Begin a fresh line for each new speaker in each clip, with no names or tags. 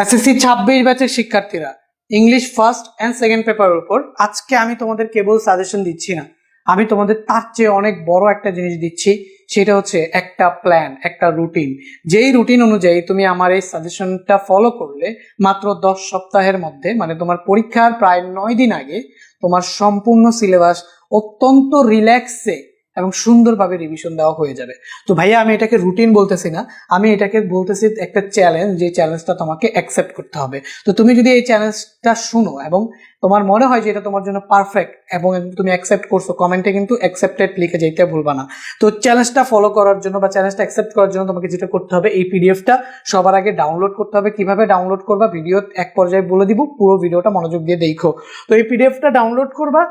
SSC 26 ব্যাচের শিক্ষার্থীরা, English first and second পেপারের উপর আজকে আমি তোমাদের কেবল সাজেশন দিচ্ছি না, আমি তোমাদের তার চেয়ে অনেক বড় একটা জিনিস দিচ্ছি। সেটা হচ্ছে একটা প্ল্যান, একটা রুটিন। যেই রুটিন অনুযায়ী তুমি আমার এই সাজেশনটা ফলো করলে মাত্র 10 সপ্তাহের মধ্যে, মানে তোমার পরীক্ষার প্রায় 9 দিন আগে তোমার সম্পূর্ণ সিলেবাস অত্যন্ত রিল্যাক্সে এবং সুন্দরভাবে রিভিশন দেওয়া হয়ে যাবে। তো ভাইয়া, আমি এটাকে রুটিন বলতেছি না, আমি এটাকে বলতেছি একটা চ্যালেঞ্জ, যে চ্যালেঞ্জটা তোমাকে অ্যাকসেপ্ট করতে হবে। তো তুমি যদি এই চ্যালেঞ্জটা শুনো এবং তোমার মনে হয় যে এটা তোমার জন্য পারফেক্ট এবং তুমি অ্যাকসেপ্ট করছো, কমেন্টে কিন্তু অ্যাকসেপ্টেড লিখে যেতে ভুলবা না। তো চ্যালেঞ্জটা ফলো করার জন্য বা চ্যালেঞ্জটা অ্যাকসেপ্ট করার জন্য তোমাকে যেটা করতে হবে, এই পিডিএফটা সবার আগে ডাউনলোড করতে হবে। কিভাবে ডাউনলোড করবা ভিডিও এক পর্যায়ে বলে দিব, পুরো ভিডিওটা মনোযোগ দিয়ে দেখো। তো এই পিডিএফটা ডাউনলোড করবা,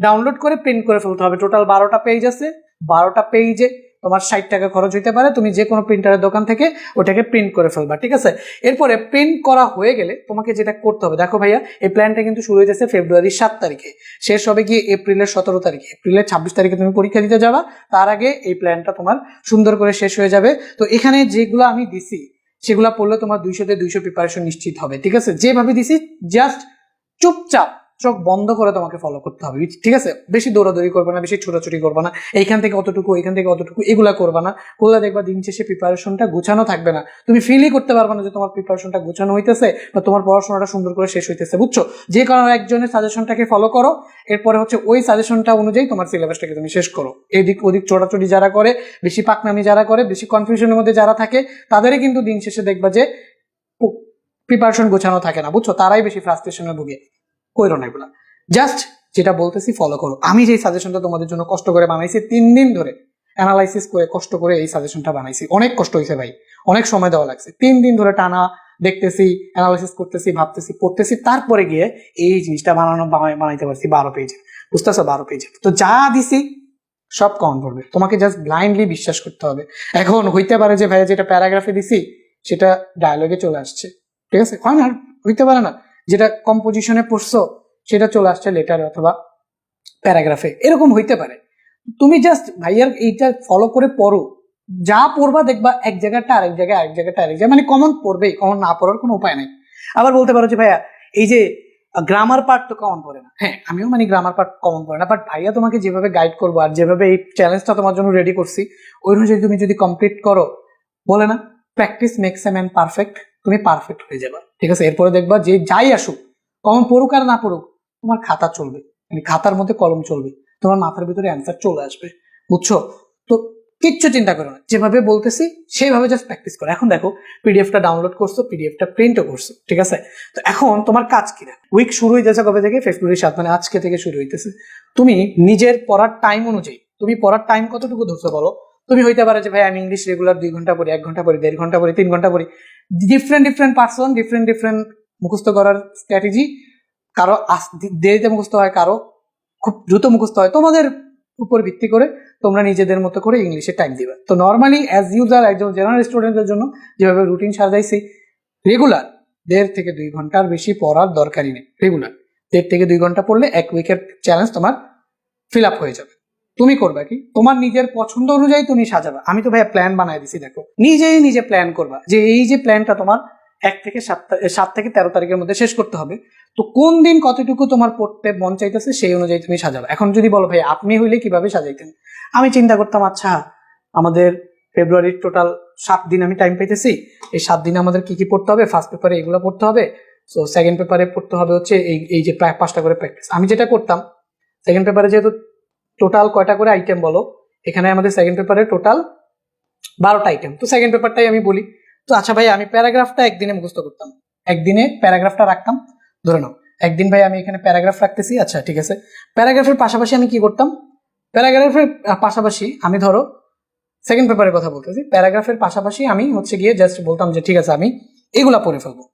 ডাউনলোড করে প্রিন্ট করে ফেলতে হবে। টোটাল 12টা পেজ আছে, 12টা পেজে তোমার 60 টাকা খরচ হইতে পারে। তুমি যে কোনো প্রিন্টারের দোকান থেকে ওটাকে প্রিন্ট করে ফেলবা, ঠিক আছে? এরপরে প্রিন্ট করা হয়ে গেলে তোমাকে যেটা করতে হবে, দেখো ভাইয়া, এই প্ল্যানটা কিন্তু শুরু হয়েছে ফেব্রুয়ারির 7 তারিখে, শেষ হবে গিয়ে এপ্রিলের 17 তারিখে। এপ্রিলের 26 তারিখে তুমি পরীক্ষা দিতে যাবা, তার আগে এই প্ল্যানটা তোমার সুন্দর করে শেষ হয়ে যাবে। তো এখানে যেগুলো আমি দিছি সেগুলো পড়লে তোমার 200-তে 200 প্রিপারেশন নিশ্চিত হবে, ঠিক আছে? যেভাবে দিছি জাস্ট চুপচাপ চোখ বন্ধ করে তোমাকে ফলো করতে হবে, ঠিক আছে? বেশি দৌড়াদৌড়ি করবে না, বেশি ছোটাছুটি করবে না, এইখান থেকে অতটুকু এইখান থেকে অতটুকু এগুলা করবে না। করলে দেখবা দিন শেষে প্রিপারেশনটা গোছানো থাকবে না, তুমি ফিলই করতে পারবে না যে তোমার প্রিপারেশনটা গোছানো হইতেছে বা তোমার পড়াশোনাটা সুন্দর করে শেষ হইতেছে, বুঝছো? যে কারণে একজনের সাজেশনটাকে ফলো করো, এরপরে হচ্ছে ওই সাজেশনটা অনুযায়ী তোমার সিলেবাসটাকে তুমি শেষ করো। এদিক ওদিক ছোটাছুটি যারা করে, বেশি পাকনামি যারা করে, বেশি কনফিউশনের মধ্যে যারা থাকে, তাদেরই কিন্তু দিন শেষে দেখবা যে প্রিপারেশন গোছানো থাকে না, বুঝছো? তারাই বেশি ফ্রাস্ট্রেশনে ভুগে। কইরো না এগুলা, জাস্ট যেটা বলতেছি ফলো করো। আমি যে সাজেশনটা তোমাদের জন্য কষ্ট করে বানাইছি, 3 দিন ধরে অ্যানালাইসিস করে কষ্ট করে এই সাজেশনটা বানাইছি। অনেক কষ্ট হয়েছে ভাই, অনেক সময় দেওয়া লাগছে। 3 দিন ধরে টানা দেখতেছি, অ্যানালাইসিস করতেছি, ভাবতেছি, পড়তেছি, তারপরে গিয়ে এই জিনিসটা বানাইতে পারছি 12 পেজে, বুঝতেছো? 12 পেজে তো যা দিছি সব কমন পড়বে, তোমাকে জাস্ট ব্লাইন্ডলি বিশ্বাস করতে হবে। এখন হইতে পারে যে ভাইয়া যেটা প্যারাগ্রাফে দিছি সেটা ডায়লগে চলে আসছে, ঠিক আছে? হয় না? হইতে পারে না যেটা কম্পোজিশনে পড়ছো সেটা চলে আসছে লেটার অথবা প্যারাগ্রাফে, এরকম হইতে পারে। তুমি জাস্ট ভাইয়ার এইটা ফলো করে পড়ো, যা পড়বা দেখবা এক জায়গাটা আরেক জায়গায়, আরেক জায়গাটা আরেক জায়গায়, মানে কমন পড়বেই, কমন না পড়ার কোনো উপায় নেই। আবার বলতে পারো যে ভাইয়া এই যে গ্রামার পার্ট তো কমন পড়ে না। হ্যাঁ, আমিও মানে গ্রামার পার্ট কমন পড়ে না, বাট ভাইয়া তোমাকে যেভাবে গাইড করবো আর যেভাবে এই চ্যালেঞ্জটা তোমার জন্য রেডি করছি, ওই অনুযায়ী তুমি যদি কমপ্লিট করো, বলে না practice makes a man perfect, তুমি পারফেক্ট হয়ে যাবে, ঠিক আছে? এরপরে দেখবা যে যাই আসুক, কমন পড়ুক আর না পড়ুক, তোমার খাতা চলবে, মানে খাতার মধ্যে কলম চলবে, তোমার মাথার ভিতরে অ্যান্সার চলে আসবে, বুঝছো? তো কিচ্ছু চিন্তা করো না, যেভাবে বলতেছি সেইভাবে জাস্ট প্র্যাকটিস করো। এখন দেখো, পিডিএফটা ডাউনলোড করছো, পিডিএফটা প্রিন্টও করছো, ঠিক আছে? তো এখন তোমার কাজ কি না, উইক শুরু হয়ে যাচ্ছে কবে থেকে? ফেব্রুয়ারি 7, মানে আজকে থেকে শুরু হইতেছে। তুমি নিজের পড়ার টাইম অনুযায়ী, তুমি পড়ার টাইম কতটুকু ধরছো বলো? তুমি হইতে পারে যে ভাই আমি ইংলিশ রেগুলার 2 ঘন্টা পড়ি, 1 ঘন্টা পড়ি, 1.5 ঘন্টা পড়ি, 3 ঘন্টা পড়ি। ডিফারেন্ট পার্সন, ডিফারেন্ট মুখস্থ করার স্ট্র্যাটেজি। কারো দেরিতে মুখস্থ হয়, কারো খুব দ্রুত মুখস্থ হয়। তোমাদের উপর ভিত্তি করে তোমরা নিজেদের মতো করে ইংলিশে টাইম দিবা। তো নর্মালি অ্যাজ ইউজার একজন জেনারেল স্টুডেন্টের জন্য যেভাবে রুটিন সাজাইছি, রেগুলার 1.5 থেকে 2 ঘন্টার বেশি পড়ার দরকারই নেই। রেগুলার 1.5 থেকে 2 ঘন্টা পড়লে 1 উইকের চ্যালেঞ্জ তোমার ফিল আপ হয়ে যাবে। তুমি করবা কি, তোমার নিজের পছন্দ অনুযায়ী তুমি সাজাবা। আমি তো ভাইয়া প্ল্যান বানাই দিছি, দেখো নিজে প্ল্যান করবা যে এই যে প্ল্যানটা তোমার 1 থেকে 7 থেকে 13 তারিখের মধ্যে শেষ করতে হবে। তো কোন দিন কতটুকু তোমার পড়তে মন চাইতেছে সেই অনুযায়ী তুমি সাজাবা। এখন যদি বলো ভাই আপনি হইলে কিভাবে সাজাইতেন, আমি চিন্তা করতাম, আচ্ছা আমাদের ফেব্রুয়ারির টোটাল 7 দিন আমি টাইম পাইতেছি, এই 7 দিনে আমাদের কি কি পড়তে হবে? ফার্স্ট পেপারে এগুলো পড়তে হবে, সো সেকেন্ড পেপারে পড়তে হবে হচ্ছে এই যে প্রায় 5টা করে প্র্যাকটিস। আমি যেটা করতাম, সেকেন্ড পেপারে যেহেতু টোটাল কয়টা করে আইটেম বলো, এখানে আমাদের সেকেন্ড পেপারে টোটাল 12টা আইটেম, তো সেকেন্ড পেপারটাই আমি বলি। তো আচ্ছা ভাই, আমি প্যারাগ্রাফটা একদিনে মুখস্থ করতাম, একদিনে প্যারাগ্রাফটা রাখতাম। ধরে নাও একদিন ভাই আমি এখানে প্যারাগ্রাফ রাখতেছি, আচ্ছা ঠিক আছে। প্যারাগ্রাফের পাশাপাশি আমি কি করতাম? প্যারাগ্রাফের পাশাপাশি আমি ধরো সেকেন্ড পেপারের কথা বলতেছি, প্যারাগ্রাফের পাশাপাশি আমি হচ্ছে গিয়ে জাস্ট বলতাম যে ঠিক আছে আমি এগুলা পড়ে ফেলবো,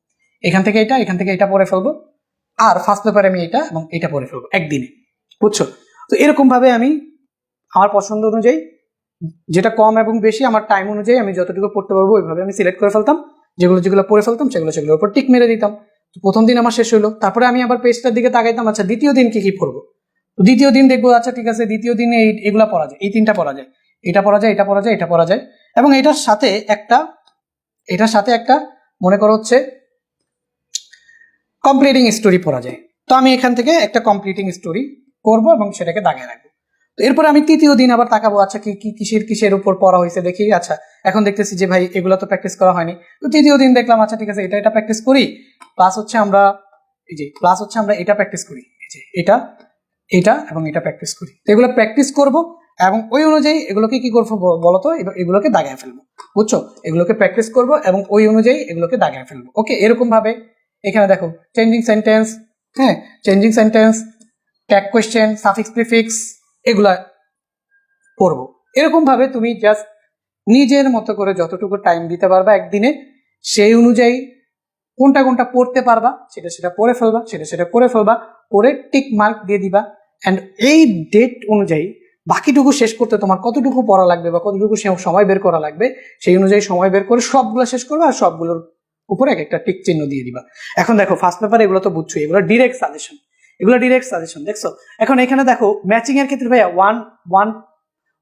এখান থেকে এটা পড়ে ফেলবো, আর ফার্স্ট পেপারে আমি এটা এবং এটা পড়ে ফেলবো একদিনে, বুঝছো? তো এরকম ভাবে আমি আমার পছন্দ অনুযায়ী, যেটা কম এবং বেশি আমার টাইম অনুযায়ী আমি যতটুকু পড়তে পারবো ওইভাবে আমি সিলেক্ট করে ফেলতাম। যেগুলো পড়ে ফেলতাম সেগুলোর উপর টিক মেরে দিতাম। তো প্রথম দিন আমার শেষ হইলো, তারপরে আমি আবার পেজটার দিকে তাকাইতাম, আচ্ছা দ্বিতীয় দিন কি পড়বো। তো দ্বিতীয় দিন দেখবো, আচ্ছা ঠিক আছে দ্বিতীয় দিনে এগুলা পড়া যায়, এই 3টা পড়া যায়, এটা পড়া যায়, এটা পড়া যায়, এটা পড়া যায়, এবং এটার সাথে একটা মনে করো হচ্ছে কমপ্লিটিং স্টোরি পড়া যায়। তো আমি এখান থেকে একটা কমপ্লিটিং স্টোরি করব এবং সেটাকে দাগিয়ে রাখবো। তো এরপর আমি তৃতীয় দিন আবার তাকাবো, আচ্ছা কি কি কিসের উপর পড়া হয়েছে দেখি। আচ্ছা এখন দেখতেছি যে ভাই এগুলো তো প্র্যাকটিস করা হয়নি। তো তৃতীয় দিন দেখলাম আচ্ছা ঠিক আছে এটা প্র্যাকটিস করি, প্লাস হচ্ছে আমরা এটা প্র্যাকটিস করি, এই যে এটা এবং এটা প্র্যাকটিস করি। তো এগুলো প্র্যাকটিস করব এবং ওই অনুযায়ী এগুলোকে কি করবো বলতো, এগুলোকে দাগায় ফেলবো, বুঝছো? এগুলোকে প্র্যাকটিস করব এবং ওই অনুযায়ী এগুলোকে দাগায় ফেলবো। ওকে, এরকম ভাবে এখানে দেখো চেঞ্জিং সেন্টেন্স, হ্যাঁ changing sentence, tag question, suffix prefix, এগুলা পড়বো। এরকম ভাবে তুমি জাস্ট নিজের মতো করে যতটুকু টাইম দিতে পারবা একদিনে, সেই অনুযায়ী কোনটা পড়তে পারবা সেটা পড়ে ফেলবা, সেটা করে ফেলবা, করে টিক মার্ক দিয়ে দিবা। অ্যান্ড এই ডেট অনুযায়ী বাকিটুকু শেষ করতে তোমার কতটুকু পড়া লাগবে বা কতটুকু সময় বের করা লাগবে, সেই অনুযায়ী সময় বের করে সবগুলো শেষ করবা আর সবগুলোর উপরে একটা টিক চিহ্ন দিয়ে দিবা। এখন দেখো ফার্স্ট পেপার এগুলো তো বুঝছো, এগুলো ডিরেক্ট সাজেশন, দেখছো? এখন এখানে দেখো ম্যাচিং এর ক্ষেত্রে ভাইয়া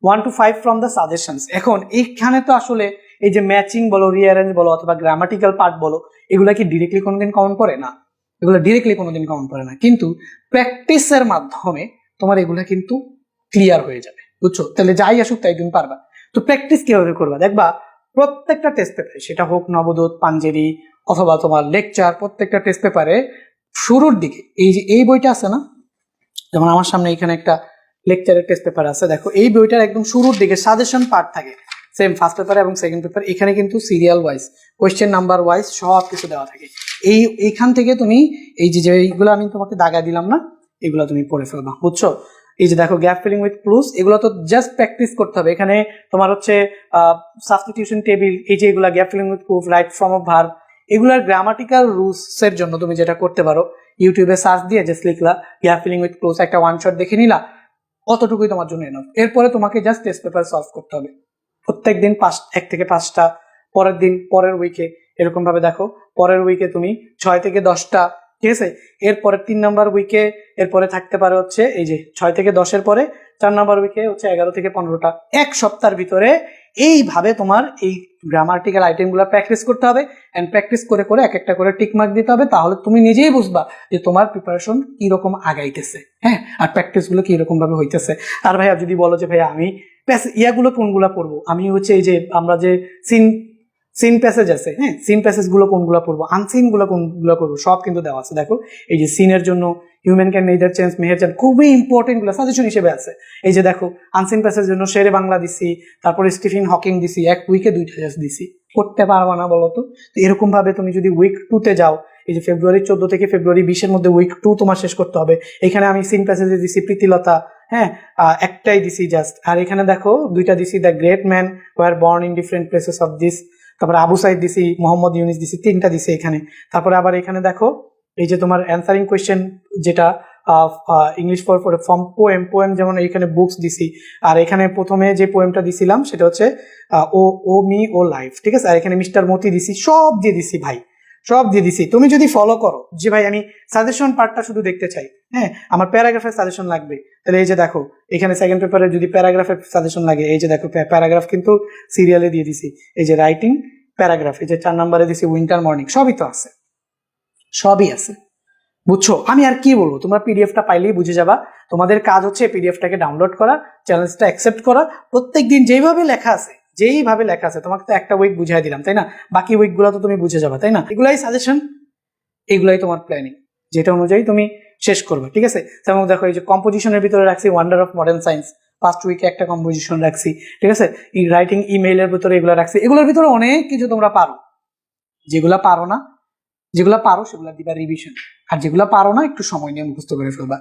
1 to 5 ফ্রম দ্য সাজেশনস। এখন এইখানে তো আসলে এই যে ম্যাচিং বলো, রিঅ্যারেঞ্জ বলো অথবা গ্রামাটিক্যাল পার্ট বলো, এগুলা কি ডিরেক্টলি কোনোদিন কমন পড়ে না, এগুলো ডিরেক্টলি কোনোদিন কমন পড়ে না, কিন্তু প্র্যাকটিসের মাধ্যমে তোমার এগুলা কিন্তু ক্লিয়ার হয়ে যাবে, বুঝছো? তাহলে যাই আসুক তাই তুমি পারবা। তো প্র্যাকটিস কিভাবে করবা দেখবা, প্রত্যেকটা টেস্ট পেপারে, সেটা হোক নবদূত, পাঞ্জেরি অথবা তোমার লেকচার, প্রত্যেকটা টেস্ট পেপারে শুরুর দিকে এই যে এই বইটা আছে না, যেমন আমার সামনে এখানে একটা লেকচারের টেস্ট পেপার আছে, দেখো এই বইটার একদম শুরুর দিকে সাজেশন পার্ট থাকে, সেম ফার্স্ট পেপার এবং সেকেন্ড পেপার। এখানে কিন্তু serial wise, question number wise সব কিছু দেওয়া থাকে। এইখান থেকে তুমি এই যে এইগুলো আমি তোমাকে দাগা দিলাম না, এগুলো তুমি পড়ে ফেলবা, বুঝছো? এই যে দেখো গ্যাপ ফিলিং উইথ ক্লুজ, এগুলো তো জাস্ট প্র্যাকটিস করতে হবে। এখানে তোমার হচ্ছে সাবস্টিটিউশন টেবিল, এই যে এগুলা gap filling with clues, right form of verb, এগুলার গ্রামাটিক্যাল রুলস এর জন্য তুমি যেটা করতে পারো, ইউটিউবে সার্চ দিয়ে জাস্ট লিখলা গ্যাপ ফিলিং উইথ ক্লুজ, একটা ওয়ান শট দেখে নিলা, অতটুকুই তোমার জন্য এনাফ। এরপরে তোমাকে জাস্ট টেস্ট পেপার সলভ করতে হবে প্রত্যেক দিন 1 থেকে 5টা, পরের দিন পরের উইকে এরকম ভাবে দেখো, পরের উইকে তুমি 6 থেকে 10টা, ঠিক আছে? এরপরে 3 নাম্বার উইকে এরপরে থাকতে পারে হচ্ছে এই যে 6 থেকে 10-এর পরে 4 নাম্বার উইকে হচ্ছে 11 থেকে 15টা। এক সপ্তাহের ভিতরে এইভাবে তোমার এই গ্রামাটিক্যাল আইটেমগুলো প্র্যাকটিস করতে হবে, এন্ড প্র্যাকটিস করে করে এক একটা করে টিক মার্ক দিতে হবে। তাহলে তুমি নিজেই বুঝবা যে তোমার প্রিপারেশন কিরকম আগাইতেছে, হ্যাঁ, আর প্র্যাকটিস গুলো কিরকম ভাবে হইতেছে। আর ভাইয়া যদি বলো যে ভাইয়া আমি ইয়াগুলো কোনগুলা পড়বো, আমি হচ্ছে এই যে আমরা যে সিন প্যাসেজ আছে, হ্যাঁ সিন প্যাসেজ গুলো কোনগুলো পড়বো, আনসিন গুলো কোনগুলো করবো, সব কিন্তু দেওয়া আছে। দেখো এই যে সিনের জন্য human can neither change Meher চান, খুবই ইম্পর্টেন্ট গুলো সাজেশন হিসেবে আছে। এই যে দেখো আনসিন প্যাসেজের জন্য শেরে বাংলা দিছি, তারপরে স্টিফেন হকিং দিছি, এক উইকে 2টা জাস্ট দিছি। করতে পারবা না বলো তো? এরকম ভাবে তুমি যদি উইক 2-তে যাও, এই যে ফেব্রুয়ারি 14 থেকে ফেব্রুয়ারি 20-এর মধ্যে উইক 2 তোমার শেষ করতে হবে। এখানে আমি সিন প্যাসেজে দিছি প্রীতিলতা, হ্যাঁ একটাই দিছি জাস্ট। আর এখানে দেখো 2টা দিছি, the great man were born in different places of this, তারপরে আবু সাইদ দিছি, মোহাম্মদ ইউনিস দিছি, 3টা দিছি এখানে। তারপরে আবার এখানে দেখো এই যে তোমার অ্যান্সারিং কোয়েশ্চেন, যেটা ইংলিশ ফ্রম পোয়েম, যেমন এখানে বুকস দিছি। আর এখানে প্রথমে যে পোয়েমটা দিছিলাম সেটা হচ্ছে ও মি ও লাইফ, ঠিক আছে? আর এখানে মিস্টার মতি দিছি, সব দিয়ে দিছি ভাই, সব দিয়ে দিছি। তুমি যদি ফলো করো যে ভাই আমি সাজেশন পার্টটা শুধু দেখতে চাই, হ্যাঁ আমার প্যারাগ্রাফের সাজেশন লাগবে, তাহলে এই যে দেখো এখানে সেকেন্ড পেপারে যদি প্যারাগ্রাফের সাজেশন লাগে, এই যে দেখো প্যারাগ্রাফ কিন্তু সিরিয়ালে দিয়ে দিছি। এই যে রাইটিং প্যারাগ্রাফ, এই যে 4 নম্বরে দিছি উইন্টার মর্নিং, সবই তো আছে, সবই আছে, বুঝছো? আমি আর কি বলবো, তোমরা পিডিএফটা পাইলেই বুঝে যাবা। তোমাদের কাজ হচ্ছে পিডিএফটাকে ডাউনলোড করা, চ্যালেঞ্জটা অ্যাকসেপ্ট করা, প্রত্যেকদিন যেইভাবে লেখা আছে তোমাকে তো একটা উইক বুঝাই দিলাম, তাই না? বাকি উইক গুলো তো তুমি বুঝে যাবা, তাই না? এগুলাই সাজেশন, এগুলাই তোমার প্ল্যানিং, যেটা অনুযায়ী তুমি শেষ করবে, ঠিক আছে? যেমন দেখো এই যে কম্পোজিশনের ভিতরে রাখছি wonder of modern science, first উইকে একটা কম্পোজিশন রাখছি, ঠিক আছে? রাইটিং ইমেইলের ভিতরে এগুলো রাখছি। এগুলোর ভিতরে অনেক কিছু তোমরা পারো, যেগুলা পারো সেগুলো দিবা রিভিশন, আর যেগুলো পারো না একটু সময় নিয়ে মুখস্থ করে ফেলবা।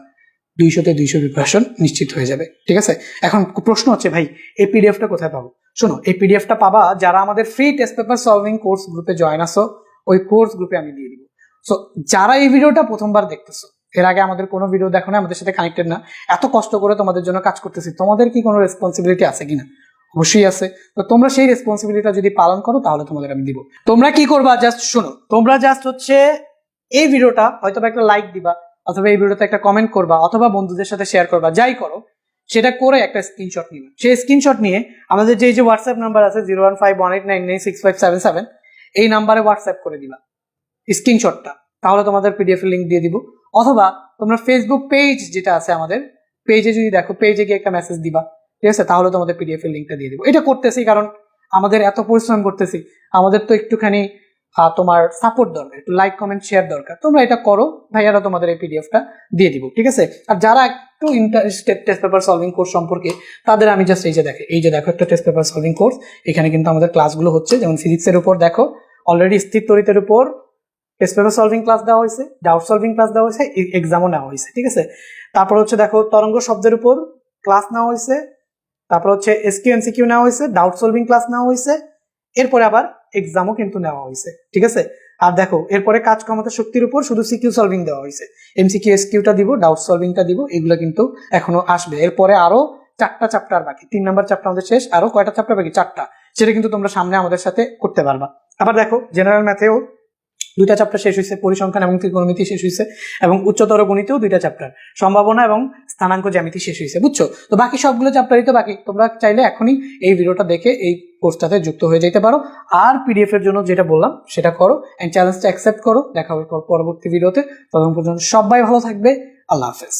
200-তে 200 প্রিপারেশন নিশ্চিত হয়ে যাবে, ঠিক আছে? এখন প্রশ্ন হচ্ছে ভাই এই পিডিএফটা কোথায় পাবো? শোনো, এই পিডিএফটা পাবা যারা আমাদের free test paper solving course গ্রুপে জয়েন আসো, ওই কোর্স গ্রুপে আমি দিয়ে দিব। সো যারা এই ভিডিওটা প্রথমবার দেখতেছো, এর আগে আমাদের কোনো ভিডিও দেখো না, আমাদের সাথে কানেক্টেড না, এত কষ্ট করে তোমাদের জন্য কাজ করতেছি, তোমাদের কি কোনো রেসপন্সিবিলিটি আছে কিনা? অবশ্যই আছে। তো তোমরা সেই রেসপন্সিবিলিটিটা যদি পালন করো তাহলে তোমাদের আমি দিব। তোমরা কি করবা জাস্ট শোনো, তোমরা জাস্ট হচ্ছে এই ভিডিওটা হয়তো একটা লাইক দিবা, অথবা এই ভিডিওতে একটা কমেন্ট করবা, অথবা বন্ধুদের সাথে শেয়ার করবা, যাই করো সেটা করে একটা স্ক্রিনশট নিবা। সেই স্ক্রিনশট নিয়ে আমাদের যে হোয়াটসঅ্যাপ নাম্বার আছে 01518996577, এই নাম্বারে হোয়াটসঅ্যাপ করে দিবা স্ক্রিনশটটা। তাহলে তোমাদের পিডিএফ এর লিঙ্ক দিয়ে দিব, অথবা তোমরা ফেসবুক পেজ যেটা আছে আমাদের পেজে যদি দেখো, পেজে গিয়ে একটা মেসেজ দিবা, ঠিক আছে, তাহলে তোমাদের পিডিএফ এর লিঙ্কটা দিয়ে দিব। এটা করতেছি কারণ আমাদের এত পরিশ্রম করতেছি, আমাদের তো একটুখানি তোমার সাপোর্ট দরকার, একটু লাইক কমেন্ট শেয়ার দরকার। তোমরা এটা করো, ভাইয়ারা তোমাদের এই পিডিএফটা দিয়ে দিব, ঠিক আছে। আর যারা একটু interested test paper solving course সম্পর্কে, তাদের আমি জাস্ট এই যে দেখো একটা টেস্ট পেপার সলভিং কোর্স, এখানে কিন্তু আমাদের ক্লাসগুলো হচ্ছে। যেমন ফিজিক্সের উপর দেখো অলরেডি স্থির তড়িতের উপর টেস্ট পেপার সলভিং ক্লাস দেওয়া হয়েছে, ডাউট সলভিং ক্লাস দেওয়া হয়েছে, এক্সামও নেওয়া হয়েছে, ঠিক আছে। তারপর হচ্ছে দেখো তরঙ্গ শব্দের উপর ক্লাস নেওয়া হয়েছে, তারপর হচ্ছে এসকিউ এমসিকিউ নেওয়া হয়েছে, ডাউট সলভিং ক্লাস নেওয়া হয়েছে, এরপরে আবার এক্সামও কিন্তু নেওয়া হয়েছে, ঠিক আছে। আর দেখো এরপরে কাজ ক্ষমতা শক্তির উপর শুধু সিকিউ সলভিং দেওয়া হয়েছে, এমসিকিউ এসকিউটা দিব, ডাউট সলভিংটা দিব, এগুলো কিন্তু এখনো আসবে। এরপরে আরো 4টা চ্যাপ্টার বাকি, 3 নাম্বার চ্যাপ্টার আমাদের শেষ, আরো কয়টা চ্যাপ্টার বাকি? 4টা। সেটা কিন্তু তোমরা সামনে আমাদের সাথে করতে পারবা। আবার দেখো জেনারেল ম্যাথেও 2টা চ্যাপ্টার শেষ হয়েছে, পরিসংখ্যান এবং ত্রিকোণমিতি শেষ হয়েছে, এবং উচ্চতর গণিতেও 2টা চ্যাপ্টার, সম্ভাবনা এবং স্থানাঙ্ক জ্যামিতি শেষ হয়েছে, বুঝছো? তো বাকি সবগুলো চ্যাপ্টারই তো বাকি। তোমরা চাইলে এখনই এই ভিডিওটা দেখে এই কোর্সটাতে যুক্ত হয়ে যেতে পারো। আর পিডিএফ এর জন্য যেটা বললাম সেটা করো, এন্ড চ্যালেঞ্জটা অ্যাকসেপ্ট করো। দেখা হবে পরবর্তী ভিডিওতে। ততক্ষণ পর্যন্ত সবাই ভালো থাকবে। আল্লাহ হাফেজ।